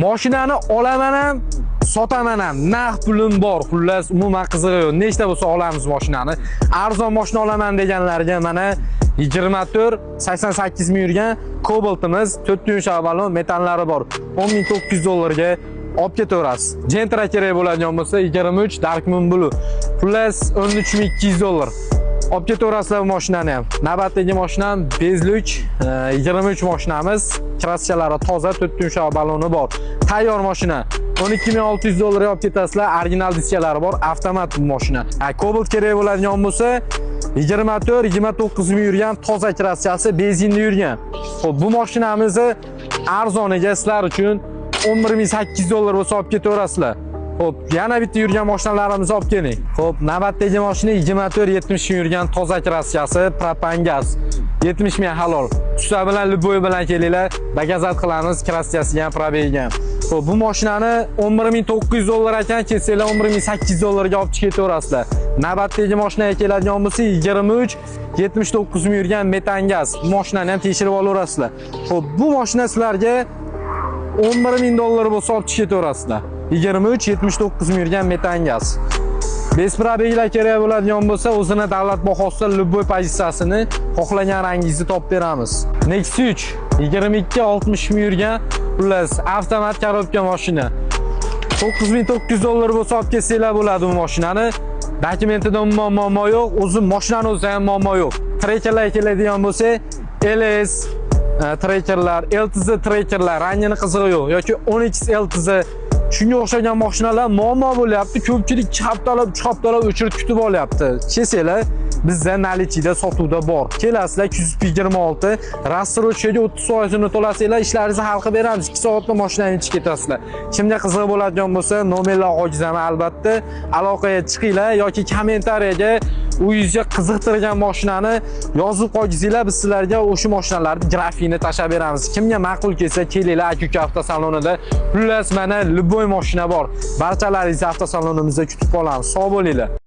Mashinani olaman ham, sotaman ham. Naqd pulim bor. Xullas, umuman qizig'i yo'q. Nechta bo'lsa olamiz mashinani. Arzon mashina olaman deganlarga mana 24-88 ming yurgan Cobalt'imiz 4 yumshoq balon metallari bor. 10900 dollarga olib ketaverasiz. Gentra kerak bo'ladigan bo'lsa 23 Dark Moon Blue. Xullas 13200 dollar. Olib ketaverasizlar bu mashinani ham. Navbatdagi mashinam Bezluk 23 mashinamiz. Kraskachalari toza, 4 yumshoq baloni bor. Tayyor mashina. 12600 dollarga olib ketasizlar. Original diskalari bor, avtomat bu mashina. Cobalt kerak bo'ladigan bo'lsa 24-29 ming yurgan toza kraskachasi, benzinli yurgan. Xo'p, bu mashinamizni arzoniga sizlar uchun 11800 dollar bo'lsa olib ketaverasizlar. Xo'p, yana bitta yurgan mashinalarimizni olib keling. Xo'p, navbatdagi mashina 24-70 ming yurgan toza kraskachasi, propan gaz. 70 ming halol. Tushsa bilan Luboy bilan kelinglar, bagazat qilamiz, kraskachasiga ham probegiga ham. Xo'p, bu mashinani 11900 dollar ekan, kelsanglar 11800 dollarga olib chiqib ketaverasizlar. Navbatdagi mashinaga keladigan bo'lsa 23-79 ming yurgan metan gaz. Bu mashinani ham tekshirib olaverasizlar. Xo'p, bu mashina sizlarga 11000 dollar bo'lsa olib chiqib ketaverasizlar. 23-79 ming yurgan metan gaz. Besprabeglar kerak bo'ladigan bo'lsa, o'zini davlat bahosida Luboy pozitsiyasini xohlagan rangingizni topib beramiz. Nexus 3 22-60 ming yurgan, xullas avtomat korobka mashina. 9900 dollar bo'lsa olib kelsanglar bo'ladi bu mashinani. Dokumentida muammo yo'q, o'zi mashinani o'zida ham muammo yo'q. Trekerlar keladigan bo'lsa, LS trekerlar, LTZ trekerlar, rangini qizig'i yo'q yoki 10X LTZ shunga o'xshagan mashinalar muammo bo'lyapti. Ko'pchilik chaptalab o'chirib kutib olyapti. Kelsanglar, bizda nalichida sotuvda bor. Kelasizlar 226, rassrochga 30% ni to'lasanglar, ishlaringizni hal qilib beramiz. 2 soatda mashinani ichib ketasizlar. Kimga qiziq bo'ladigan bo'lsa, nomerlar hojizaman albatta. Aloqaga chiqinglar yoki kommentariyaga uyingizga qiziqtirgan mashinani yozib qo'yinglar, biz sizlarga o'sha mashinalarning grafikini tashab beramiz. Kimga ma'qul kelsa, kelinglar Aka avtosalonida. Xullas mana Luboy mashina bor. Barchalaringizni avtosalonimizda kutib qolamiz. Sog' bo'linglar.